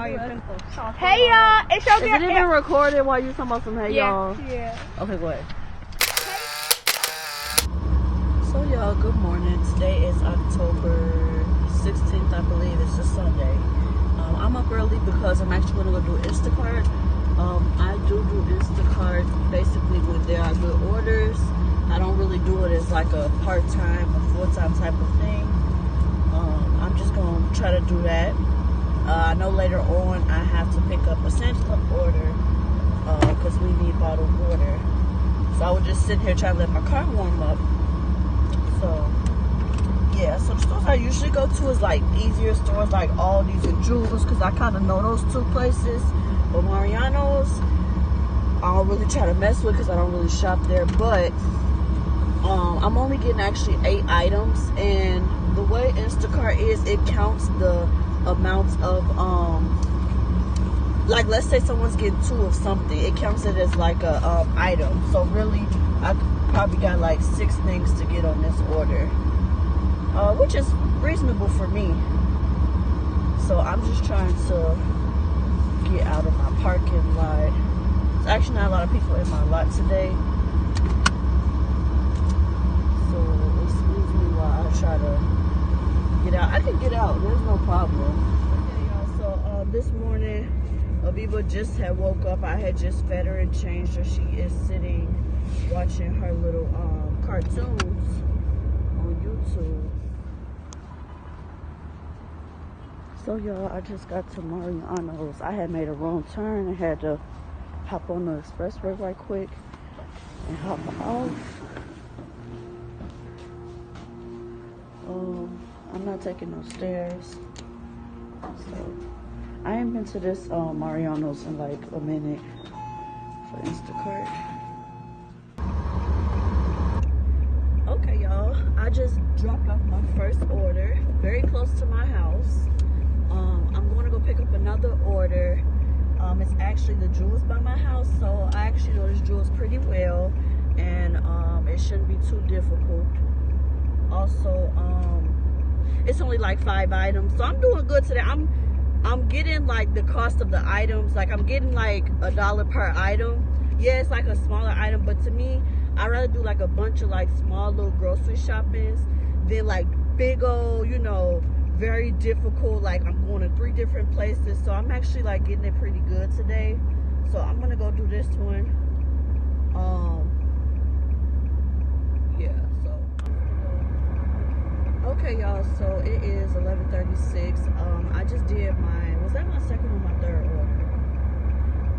Hey y'all, it's your girl. Is it even recorded while you talking about some hey y'all? Yeah. Okay, go ahead. So y'all, good morning. Today is October 16th, I believe. It's a Sunday. I'm up early because I'm actually gonna go do Instacart. I do Instacart basically when there are good orders. I don't really do it as like a part-time or full-time type of thing. I'm just gonna try to do that. I know later on I have to pick up a Sam's Club order because we need bottled water. So I would just sit here trying to let my car warm up. So yeah, some stores I usually go to is like easier stores like Aldi's and Jewel's because I kind of know those two places. But Mariano's, I don't really try to mess with because I don't really shop there. But I'm only getting actually 8 items, and the way Instacart is, it counts the amounts of like let's say someone's getting 2 of something, it counts it as like a item. So really I probably got like 6 things to get on this order, which is reasonable for me. So I'm just trying to get out of my parking lot. There's actually not a lot of people in my lot today, so excuse me while I try to get out. I can get out, there's no problem. Okay y'all, so this morning Aviva just had woke up. I had just fed her and changed her. She is sitting watching her little cartoons on YouTube. So y'all, I just got to Mariano's. I had made a wrong turn and had to hop on the expressway right quick and hop off. I'm not taking no stairs. So I ain't been to this Mariano's in like a minute for Instacart. Okay y'all, I just dropped off my first order very close to my house. I'm going to go pick up another order. It's actually the Jewel's by my house, so I actually know this Jewel's pretty well, and it shouldn't be too difficult. Also, it's only like 5 items, so I'm doing good today. I'm getting like the cost of the items, like I'm getting like $1 per item. Yeah, it's like a smaller item, but to me, I'd rather do like a bunch of like small little grocery shoppings than like big old, you know, very difficult, like I'm going to 3 different places. So I'm actually like getting it pretty good today. So I'm gonna go do this one. Yeah, so okay y'all, so it is 11:36. I just did was that my second or my third order?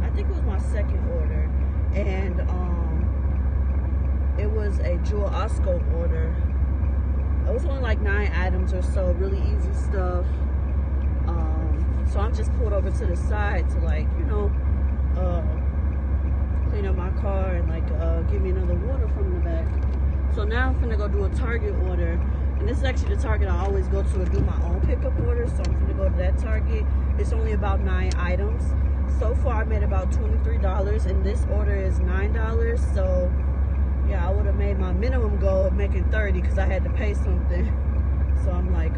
I think it was my second order, and it was a Jewel Osco order. It was only like 9 items or so, really easy stuff. So I'm just pulled over to the side to like, you know, clean up my car and like give me another water from the back. So now I'm finna go do a Target order, and this is actually the Target I always go to do my own pickup order. So I'm finna go to that Target. It's only about 9 items. So far I made about $23, and this order is $9. So yeah, I would have made my minimum goal of making $30 because I had to pay something. So I'm like,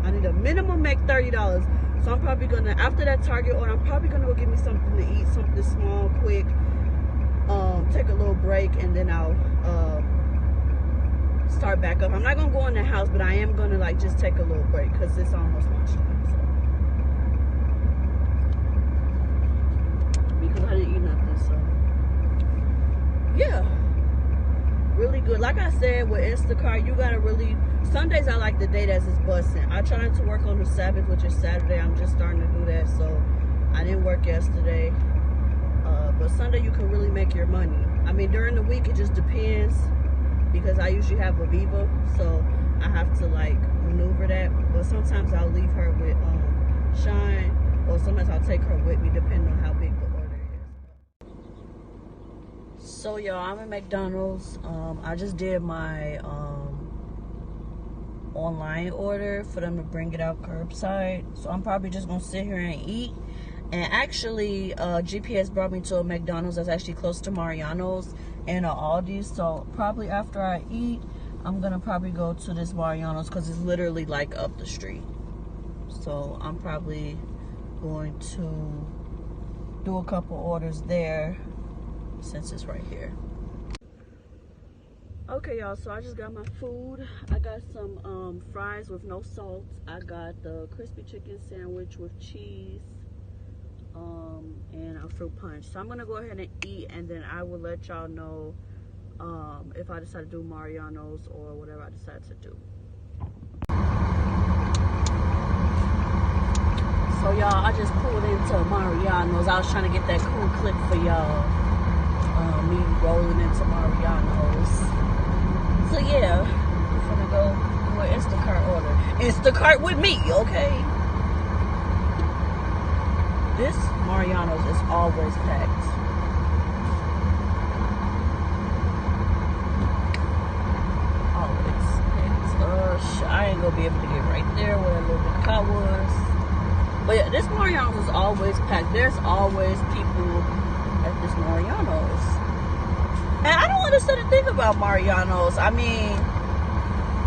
I need a minimum make $30. So I'm probably gonna, after that Target order, I'm probably gonna go get me something to eat, something small, quick, take a little break, and then I'll start back up. I'm not gonna go in the house, but I am gonna like just take a little break because it's almost lunchtime. So because I didn't eat nothing, so yeah. Really good. Like I said, with Instacart, you gotta really, Sundays I like the day that's just busting. I try to work on the Sabbath, which is Saturday. I'm just starting to do that, so I didn't work yesterday. But Sunday you can really make your money. I mean, during the week it just depends because I usually have Aviva, so I have to like maneuver that. But sometimes I'll leave her with Shine, or sometimes I'll take her with me depending on how big the order is. So y'all, I'm at McDonald's. I just did my online order for them to bring it out curbside. So I'm probably just gonna sit here and eat. And actually, GPS brought me to a McDonald's that's actually close to Mariano's and a Aldi's. So probably after I eat, I'm gonna probably go to this Mariano's because it's literally like up the street. So I'm probably going to do a couple orders there since it's right here. Okay, y'all, so I just got my food. I got some fries with no salt. I got the crispy chicken sandwich with cheese and a fruit punch. So I'm gonna go ahead and eat, and then I will let y'all know if I decide to do Mariano's or whatever I decide to do. So y'all, I just pulled into Mariano's. I was trying to get that cool clip for y'all. Me rolling into Mariano's. So yeah, I'm gonna go do an Instacart order. Instacart with me, okay? This Mariano's is always packed. Always packed. I ain't gonna be able to get right there where that little car was. But yeah, this Mariano's is always packed. There's always people at this Mariano's. And I don't understand the thing about Mariano's. I mean,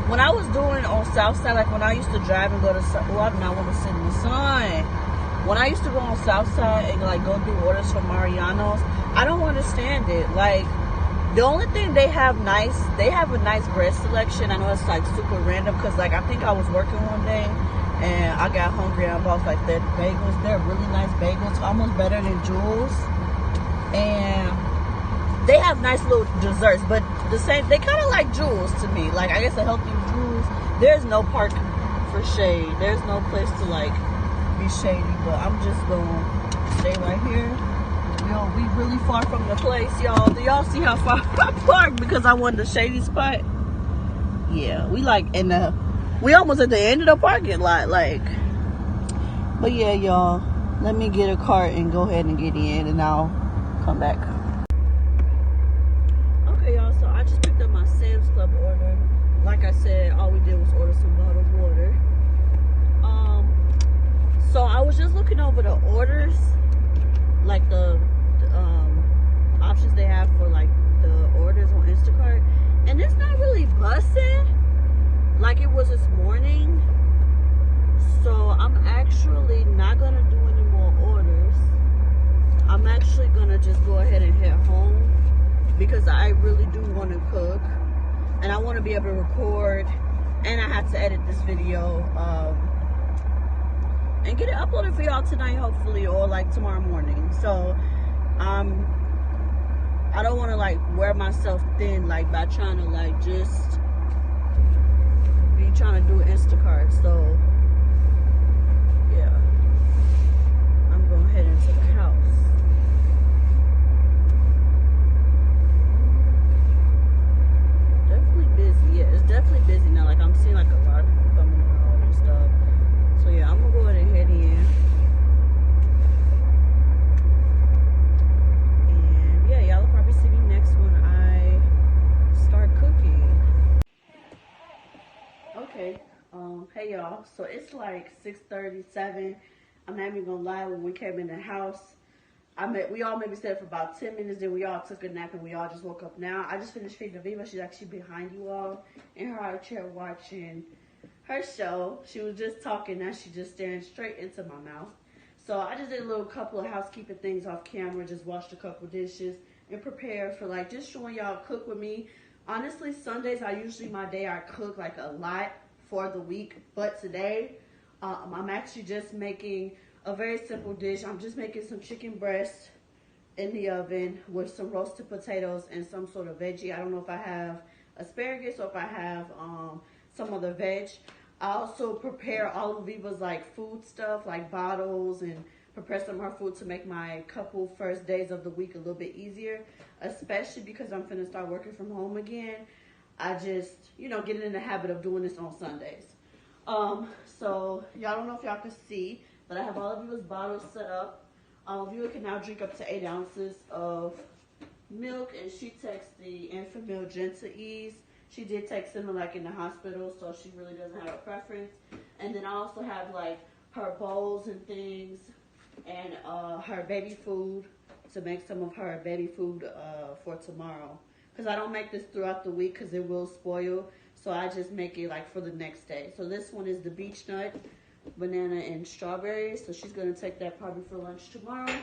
when I was doing on Southside, like when I used to drive and go to, well, I do not want to sit in the sun. When I used to go on Southside and like go do orders from Mariano's, I don't understand it. Like, the only thing they have a nice bread selection. I know it's like super random because like I think I was working one day and I got hungry and I bought like their bagels. They're really nice bagels, almost better than Jules. And they have nice little desserts, but they kind of like Jules to me. Like, I guess a healthy Jules. There's no park for shade. There's no place to like be shady, but I'm just gonna stay right here. Yo, we really far from the place, y'all. Do y'all see how far I parked because I wanted a shady spot? Yeah, we like we almost at the end of the parking lot, like. But yeah, y'all, let me get a cart and go ahead and get in, and I'll come back. Okay, y'all, so I just picked up my Sam's Club order. Like I said, all we did was order some bottled water. So I was just looking over the orders, like the options they have for like the orders on Instacart, and it's not really busting like it was this morning. So I'm actually not gonna do any more orders. I'm actually gonna just go ahead and head home because I really do want to cook and I want to be able to record, and I have to edit this video and get it uploaded for y'all tonight, hopefully, or like tomorrow morning. So I don't want to like wear myself thin like by trying to like just be trying to do Instacart. So yeah, I'm going to head into the house. Definitely busy. Yeah, it's definitely busy now. Like, I'm seeing like a lot of people coming around and stuff. So yeah, I'm gonna go ahead and head in. And yeah, y'all will probably see me next when I start cooking. Okay, hey y'all. So it's like 6:37. I'm not even gonna lie, when we came in the house, we all maybe stayed for about 10 minutes, then we all took a nap and we all just woke up now. I just finished feeding Aviva. She's actually behind you all in her high chair watching her show. She was just talking, now she's just staring straight into my mouth. So I just did a little couple of housekeeping things off camera, just washed a couple dishes and prepared for like just showing y'all cook with me. Honestly, Sundays are usually my day I cook like a lot for the week, but today I'm actually just making a very simple dish. I'm just making some chicken breast in the oven with some roasted potatoes and some sort of veggie. I don't know if I have asparagus or if I have some other veg. I also prepare all of Viva's like food stuff, like bottles, and prepare some of her food to make my couple first days of the week a little bit easier, especially because I'm finna start working from home again. I just, get in the habit of doing this on Sundays. So y'all don't know if y'all can see, but I have all of Viva's bottles set up. Viva can now drink up to 8 ounces of milk, and she takes the Infamil Genta Ease. She did take Similac in the hospital, so she really doesn't have a preference. And then I also have like her bowls and things, and her baby food, to make some of her baby food for tomorrow. Because I don't make this throughout the week because it will spoil. So I just make it like for the next day. So this one is the beech nut. banana and strawberries. So she's gonna take that probably for lunch tomorrow.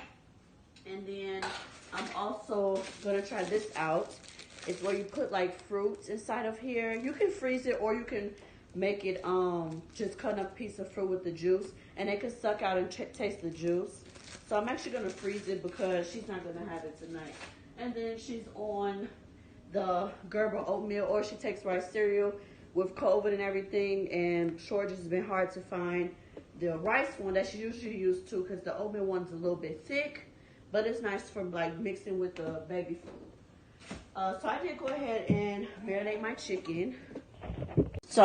And then I'm also gonna try this out. It's where you put like fruits inside of here. You can freeze it or you can make it just cut up a piece of fruit with the juice, and it can suck out and taste the juice. So I'm actually gonna freeze it because she's not gonna have it tonight. And then she's on the Gerber oatmeal, or she takes rice cereal. With COVID and everything and shortages, has been hard to find the rice one that she usually uses too, because the oatmeal one's a little bit thick, but it's nice for like mixing with the baby food. So I did go ahead and marinate my chicken. So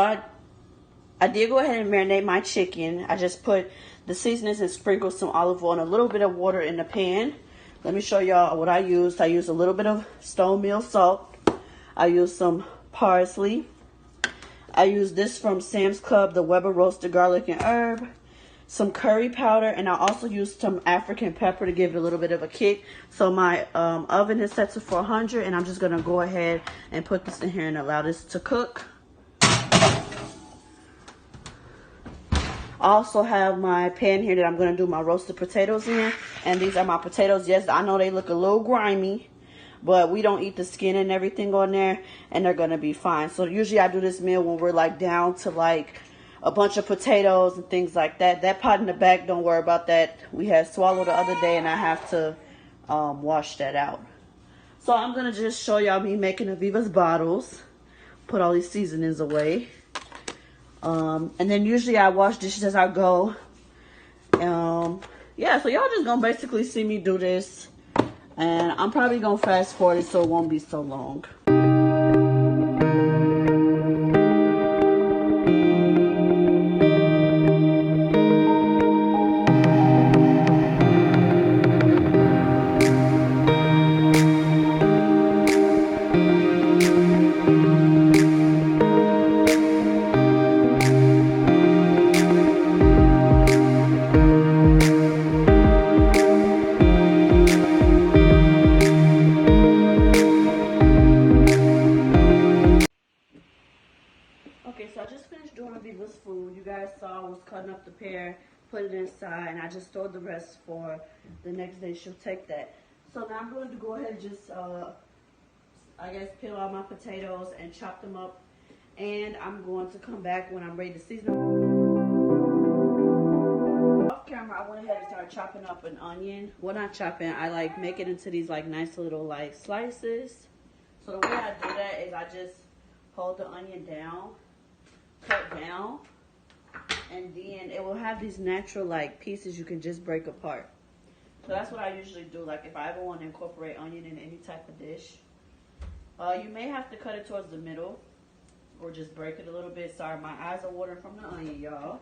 I did go ahead and marinate my chicken. I just put the seasonings and sprinkled some olive oil and a little bit of water in the pan. Let me show y'all what I used. I used a little bit of stone meal salt. I used some parsley. I used this from Sam's Club, the Weber roasted garlic and herb, some curry powder, and I also used some African pepper to give it a little bit of a kick. So my oven is set to 400, and I'm just gonna go ahead and put this in here and allow this to cook. I also have my pan here that I'm gonna do my roasted potatoes in, and these are my potatoes. Yes, I know they look a little grimy, but we don't eat the skin and everything on there, and they're gonna be fine. So usually I do this meal when we're like down to like a bunch of potatoes and things like that. That pot in the back, don't worry about that. We had swallowed the other day and I have to wash that out. So I'm gonna just show y'all me making Aviva's bottles. Put all these seasonings away. And then usually I wash dishes as I go. Yeah, so y'all just gonna basically see me do this. And I'm probably gonna fast forward it so it won't be so long. Food. You guys saw I was cutting up the pear, put it inside, and I just stored the rest for the next day. She'll take that. So now I'm going to go ahead and just, I guess, peel out my potatoes and chop them up. And I'm going to come back when I'm ready to season them. Off camera, I went ahead and started chopping up an onion. Well, not chopping, I like make it into these like nice little like slices. So the way I do that is I just hold the onion down, cut down, and then it will have these natural like pieces you can just break apart. So that's what I usually do, like if I ever want to incorporate onion in any type of dish. You may have to cut it towards the middle or just break it a little bit. Sorry, my eyes are watering from the onion, y'all.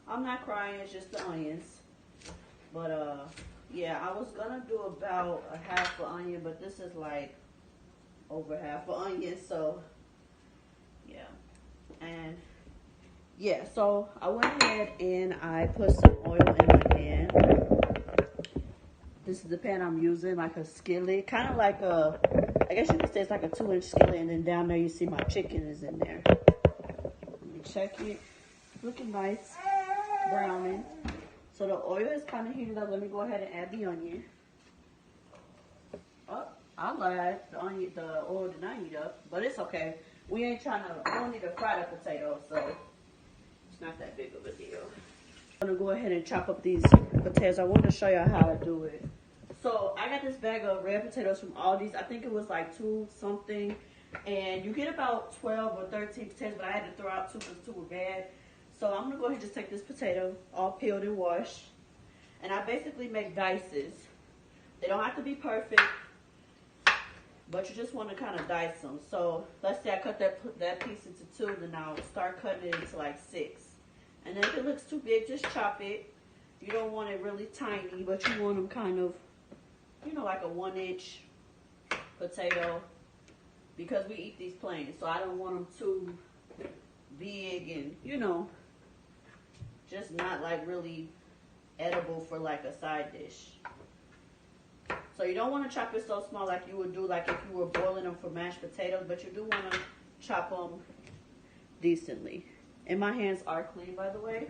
I'm not crying, it's just the onions. But yeah, I was gonna do about a half an onion, but this is like over half an onion, so yeah. And yeah, so I went ahead and I put some oil in my pan. This is the pan I'm using, like a skillet, kind of like a, I guess you could say it's like a 2-inch skillet, and then down there you see my chicken is in there. Let me check it. Looking nice, browning. So the oil is kind of heated up. Let me go ahead and add the onion. Oh, I lied. The oil did not heat up, but it's okay. We ain't trying to, we don't need to fry the potatoes, so it's not that big of a deal. I'm gonna go ahead and chop up these potatoes. I wanted to show you how to do it. So I got this bag of red potatoes from Aldi's. I think it was like 2 something, and you get about 12 or 13 potatoes, but I had to throw out 2 because 2 were bad. So I'm gonna go ahead and just take this potato, all peeled and washed, and I basically make dices. They don't have to be perfect, but you just want to kind of dice them. So let's say I cut that piece into 2, then I'll start cutting it into like 6. And then if it looks too big, just chop it. You don't want it really tiny, but you want them kind of, you know, like a 1-inch potato, because we eat these plain. So I don't want them too big and, you know, just not like really edible for like a side dish. So you don't want to chop it so small like you would do like if you were boiling them for mashed potatoes, but you do want to chop them decently. And my hands are clean, by the way.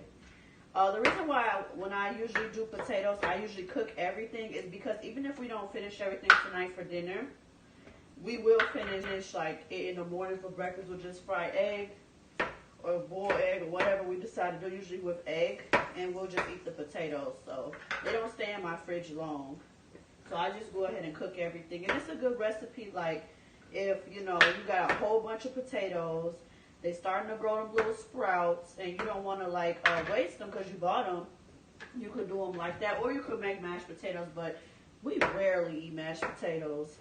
The reason why when I usually do potatoes, I usually cook everything is because even if we don't finish everything tonight for dinner, we will finish like in the morning for breakfast with just fried egg or boiled egg or whatever we decide to do, usually with egg, and we'll just eat the potatoes. So they don't stay in my fridge long. So I just go ahead and cook everything. And it's a good recipe, like if, you know, you got a whole bunch of potatoes, they starting to grow them little sprouts, and you don't want to like waste them because you bought them. You could do them like that, or you could make mashed potatoes, but we rarely eat mashed potatoes.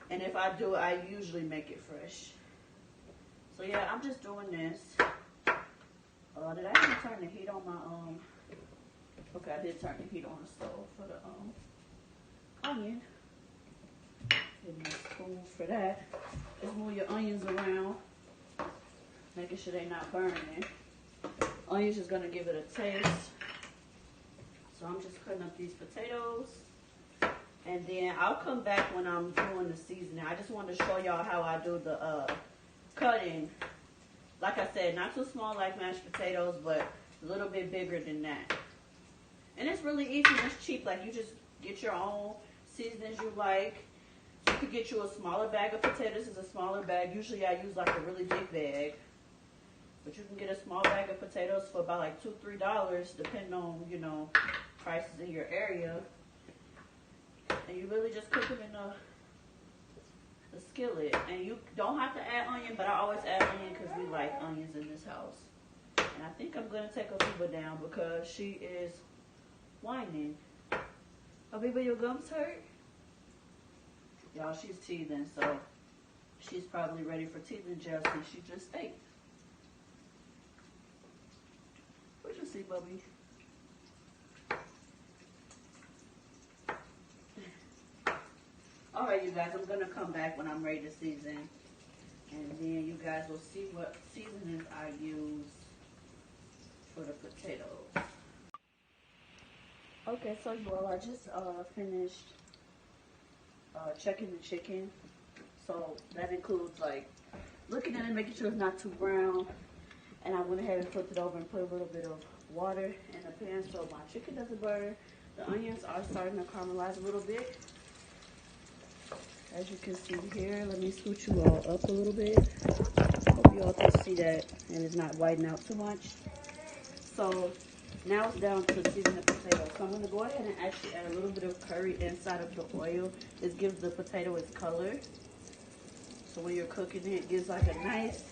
And if I do, I usually make it fresh. So yeah, I'm just doing this. Did I even turn the heat on my, okay, I did turn the heat on the stove for the onion. Getting a spoon for that. Just move your onions around, making sure they're not burning. Onions is gonna give it a taste. So I'm just cutting up these potatoes. And then I'll come back when I'm doing the seasoning. I just wanted to show y'all how I do the cutting. Like I said, not too small like mashed potatoes, but a little bit bigger than that. And it's really easy and it's cheap. Like, you just get your own seasonings you like. You could get you a smaller bag of potatoes. This is a smaller bag. Usually I use like a really big bag. But you can get a small bag of potatoes for about like $2-3, depending on, you know, prices in your area. And you really just cook them in the skillet. And you don't have to add onion, but I always add onion because we like onions in this house. And I think I'm going to take Aviva down because she is whining. Aviva, your gums hurt? Y'all, she's teething, so she's probably ready for teething gel since she just ate. What you see, Bubby? Alright, you guys, I'm going to come back when I'm ready to season. And then you guys will see what seasonings I use for the potatoes. Okay, so well, I just finished checking the chicken. So that includes like looking at it, making sure it's not too brown. And I went ahead and flipped it over and put a little bit of water in the pan so my chicken doesn't burn. The onions are starting to caramelize a little bit. As you can see here, let me scoot you all up a little bit. Hope you all can see that and it's not whitening out too much. So now it's down to season the potatoes. So I'm going to go ahead and actually add a little bit of curry inside of the oil. This gives the potato its color. So when you're cooking it, it gives like a nice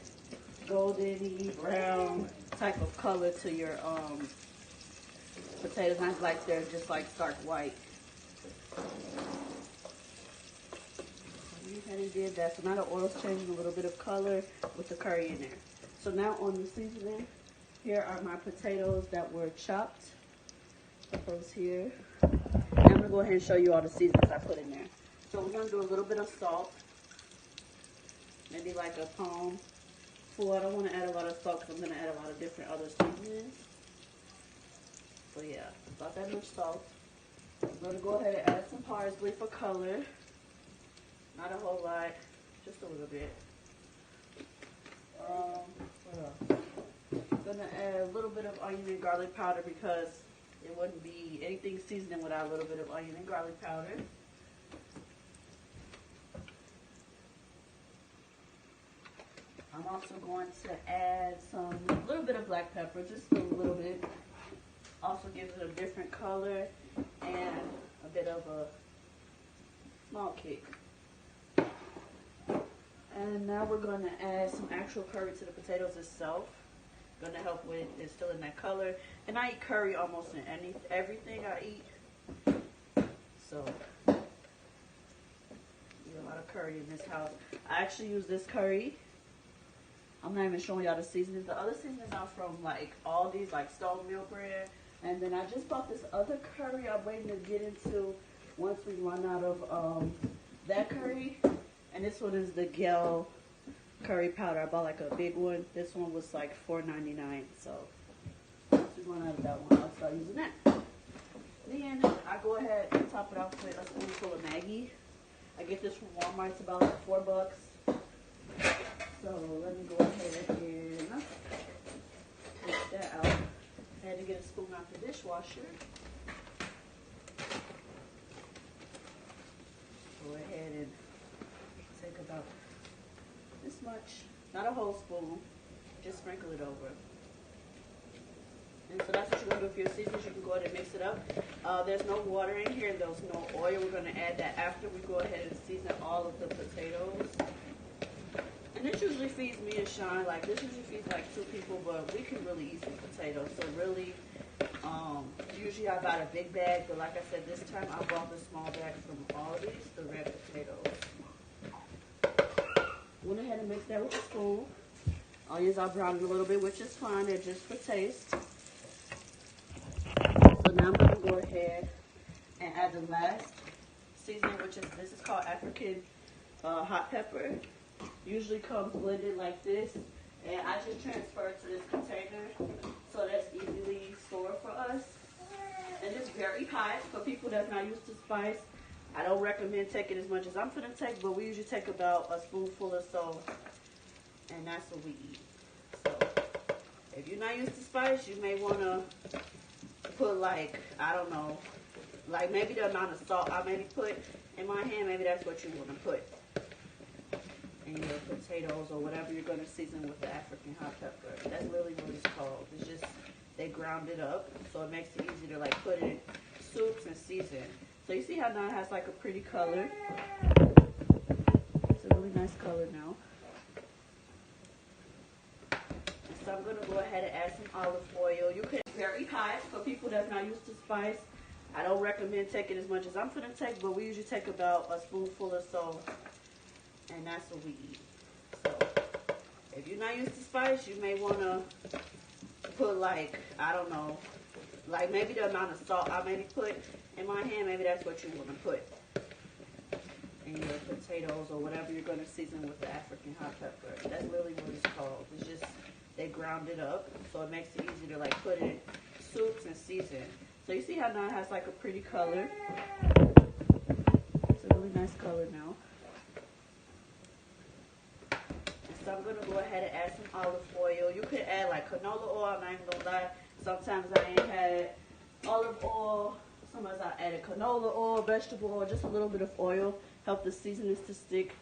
golden brown type of color to your potatoes. Not like they're just like stark white. And he did that. So now the oil's changing a little bit of color with the curry in there. So now on the seasoning, here are my potatoes that were chopped. Put those here. And I'm going to go ahead and show you all the seasonings I put in there. So we're going to do a little bit of salt. Maybe like a palm full. I don't want to add a lot of salt because I'm going to add a lot of different other seasonings. So yeah, about that much salt. I'm going to go ahead and add some parsley for color. Not a whole lot, just a little bit. What else? I'm gonna add a little bit of onion and garlic powder because it wouldn't be anything seasoning without a little bit of onion and garlic powder. I'm also going to add a little bit of black pepper, just a little bit. Also gives it a different color and a bit of a small kick. And now we're going to add some actual curry to the potatoes itself. Going to help with instilling that color. And I eat curry almost in everything I eat. So, eat a lot of curry in this house. I actually use this curry. I'm not even showing y'all the seasonings. The other seasonings are from like Aldi's, like stone meal bread. And then I just bought this other curry I'm waiting to get into once we run out of that curry. And this one is the Gel curry powder. I bought like a big one. This one was like $4.99. So once we run out of that one, I'll start using that. Then I go ahead and top it off with a spoonful of Maggi. I get this from Walmart. It's about like $4. So let me go ahead and take that out. I had to get a spoon out the dishwasher. Go ahead and take about this much, not a whole spoon, just sprinkle it over. And so that's what you're going to do for your seasonings. You can go ahead and mix it up. There's no water in here. There's no oil. We're going to add that after we go ahead and season all of the potatoes. And this usually feeds me and Sean. Like, this usually feeds like 2 people, but we can really eat some potatoes. So really, usually I buy a big bag, but like I said, this time I bought the small bag from Aldi's, the red potatoes. Went ahead and mixed that with a spoon. Onions are browned a little bit, which is fine. They're just for taste. So now I'm going to go ahead and add the last seasoning, which is, this is called African hot pepper. Usually comes blended like this. And I just transfer it to this container so that's easily stored for us. And it's very hot for people that's not used to spice. I don't recommend taking as much as I'm going to take, but we usually take about a spoonful or so. And that's what we eat. So if you're not used to spice, you may want to put like, I don't know, like maybe the amount of salt I maybe put in my hand, maybe that's what you want to put in your potatoes or whatever you're going to season with the African hot pepper. That's really what it's called. It's just, they ground it up, so it makes it easy to like put in soups and season. So you see how now it has like a pretty color. It's a really nice color now. So I'm going to go ahead and add some olive oil. You can, very hot for people that's not used to spice. I don't recommend taking as much as I'm going to take, but we usually take about a spoonful or so. And that's what we eat. So if you're not used to spice, you may want to put like, I don't know, like maybe the amount of salt I maybe put in my hand, maybe that's what you want to put in your potatoes or whatever you're going to season with the African hot pepper. That's really what it's called. It's just, they ground it up, so it makes it easy to like put in soups and season. So you see how now it has like a pretty color. It's a really nice color now. So I'm going to go ahead and add some olive oil. You could add like canola oil. I'm not even going to lie. Sometimes I ain't had olive oil. Sometimes I added canola oil, vegetable oil, just a little bit of oil. Help the seasonings to stick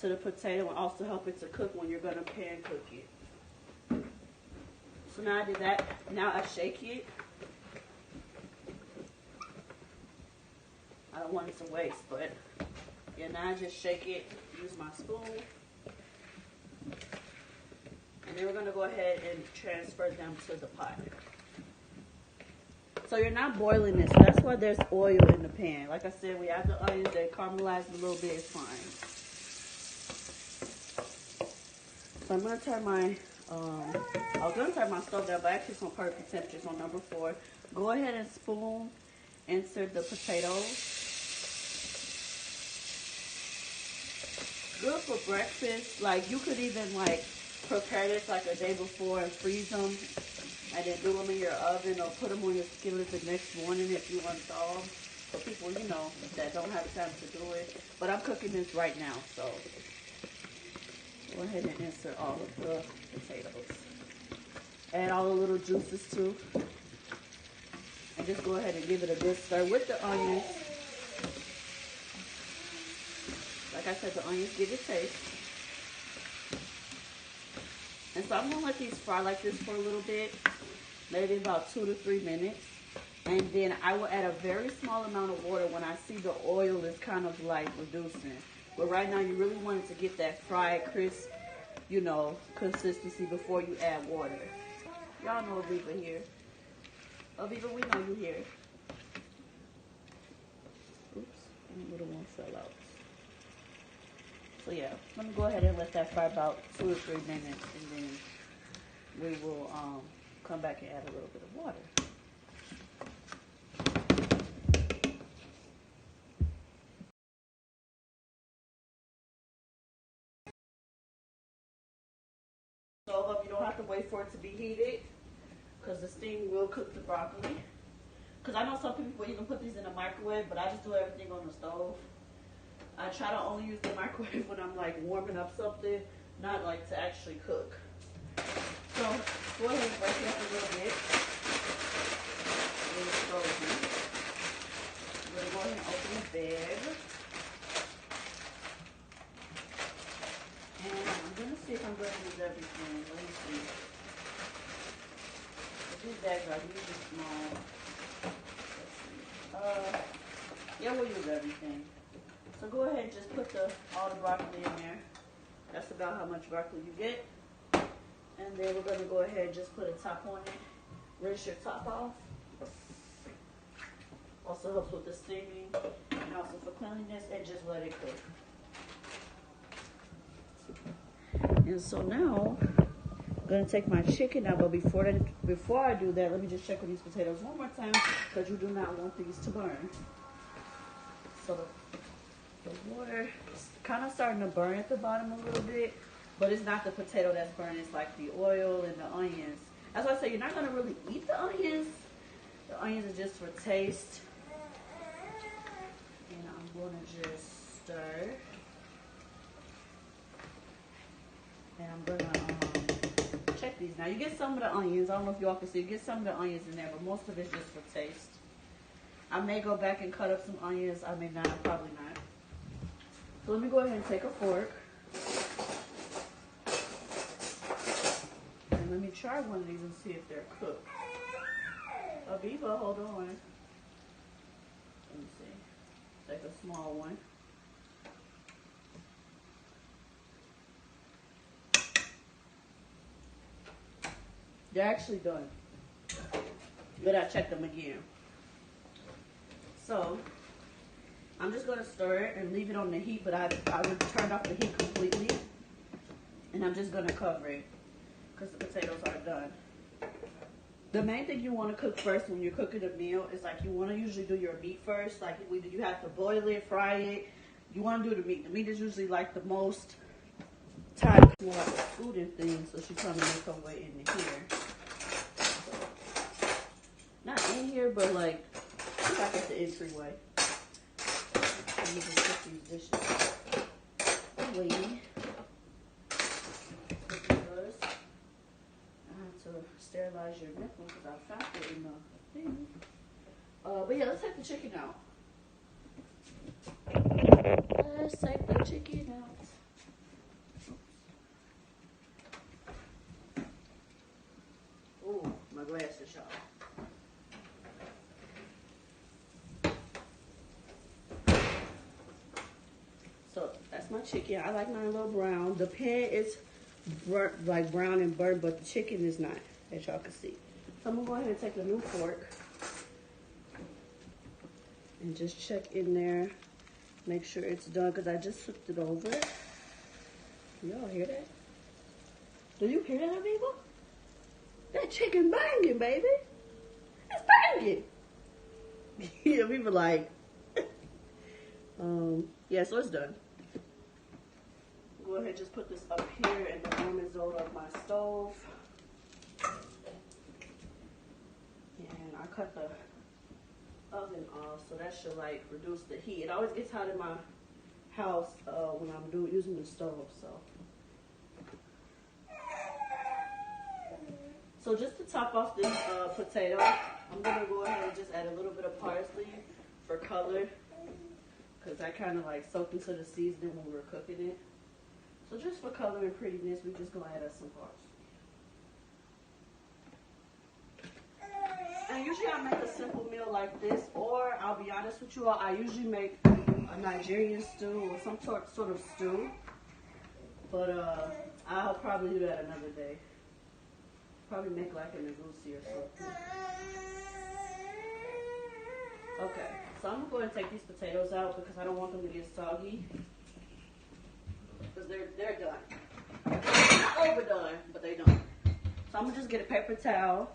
to the potato and also help it to cook when you're going to pan cook it. So now I did that. Now I shake it. I don't want it to waste, but yeah, now I just shake it. Use my spoon. And then we're going to go ahead and transfer them to the pot. So you're not boiling this. That's why there's oil in the pan. Like I said, we add the onions. They caramelize a little bit. It's fine. So I'm going to turn my, I was going to turn my stove down, but actually it's on perfect temperature. It's on number 4. Go ahead and spoon insert the potatoes. Good for breakfast. Like you could even like prepare this like a day before and freeze them and then do them in your oven or put them on your skillet the next morning if you unthaw them. For people, you know, that don't have time to do it. But I'm cooking this right now, so go ahead and insert all of the potatoes. Add all the little juices too. And just go ahead and give it a good stir with the onions. Like I said, the onions give it taste. And so I'm going to let these fry like this for a little bit, maybe about 2 to 3 minutes. And then I will add a very small amount of water when I see the oil is kind of like reducing. But right now you really want it to get that fried, crisp, you know, consistency before you add water. Y'all know Aviva here. Aviva, we know you here. Oops, the little one fell out. So yeah, let me go ahead and let that fry about 2 or 3 minutes, and then we will come back and add a little bit of water. Stove up, you don't have to wait for it to be heated, because the steam will cook the broccoli. Because I know some people even put these in the microwave, but I just do everything on the stove. I try to only use the microwave when I'm like warming up something, not like to actually cook. So go ahead and break it up a little bit. I'm going to go ahead and open the bag. And I'm going to see if I'm going to use everything. Let me see. These bags are usually small. Let's see. Yeah, we'll use everything. So go ahead and just put all the broccoli in there. That's about how much broccoli you get. And then we're going to go ahead and just put a top on it. Rinse your top off. Also helps with the steaming and also for cleanliness, and just let it cook. And so now I'm going to take my chicken out, but before I do that, let me just check with these potatoes one more time, because you do not want these to burn. So the water is kind of starting to burn at the bottom a little bit, but it's not the potato that's burning, it's like the oil and the onions. That's why I say you're not going to really eat the onions. The onions are just for taste. And I'm going to just stir. And I'm going to check these. Now you get some of the onions. I don't know if y'all can see. You get some of the onions in there, but most of it's just for taste. I may go back and cut up some onions. I may not. Probably not. So let me go ahead and take a fork. And let me try one of these and see if they're cooked. Aviva, hold on. Let me see. Take a small one. They're actually done. But I checked them again. So I'm just going to stir it and leave it on the heat, but I would turn off the heat completely. And I'm just going to cover it because the potatoes are done. The main thing you want to cook first when you're cooking a meal is like you want to usually do your meat first. Like you have to boil it, fry it. You want to do the meat. The meat is usually like the most time. More like a food and things, so she's trying to make her way into here. So, not in here, but like back at the entryway. And you can put these dishes away. To sterilize your nipple because I found it in the thing. But yeah, let's take the chicken out. Let's take the chicken out. Oh, my glasses, y'all. So that's my chicken. I like mine a little brown. The pan is burnt, like brown and burnt, but the chicken is not, as y'all can see. So I'm gonna go ahead and take a new fork and just check in there, make sure it's done, because I just flipped it over. Y'all hear that? Do you hear that, Aviva? That chicken banging, baby. It's banging. Yeah, we were like, yeah, so it's done. Go ahead and just put this up here in the warming zone of my stove. And I cut the oven off, so that should like reduce the heat. It always gets hot in my house when I'm using the stove. So just to top off this potato, I'm gonna go ahead and just add a little bit of parsley for color, because that kind of like soaked into the seasoning when we were cooking it. So just for color and prettiness, we're just going to add us some parsley. And usually I make a simple meal like this, or I'll be honest with you all, I usually make a Nigerian stew or some sort of stew. But I'll probably do that another day. Probably make like an egusi or something. Okay, so I'm going to go ahead and take these potatoes out because I don't want them to get soggy. Because they're done. Not overdone, but they're done. So I'm going to just get a paper towel,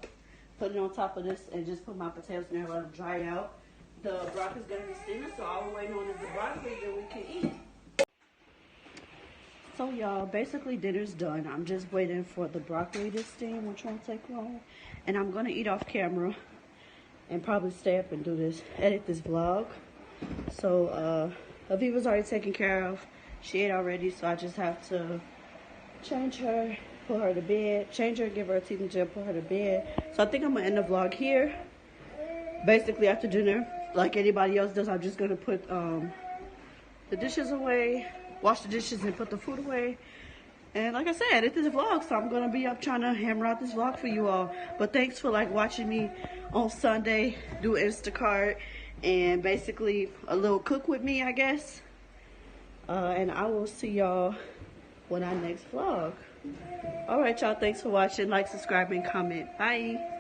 put it on top of this, and just put my potatoes in there, let them dry out. The broccoli's going to be steaming, so all we're waiting on is the broccoli that we can eat. So y'all, basically dinner's done. I'm just waiting for the broccoli to steam, which won't take long. And I'm going to eat off camera and probably stay up and do this, edit this vlog. So Aviva's already taken care of. She ate already, so I just have to change her put her to bed, change her, give her a teething gel, put her to bed. So I think I'm gonna end the vlog here. Basically after dinner, like anybody else does, I'm just gonna put the dishes away, wash the dishes and put the food away. And like I said, edit this vlog, so I'm gonna be up trying to hammer out this vlog for you all. But thanks for like watching me on Sunday do Instacart and basically a little cook with me, I guess. And I will see y'all when I next vlog. All right, y'all, thanks for watching. Like, subscribe, and comment. Bye.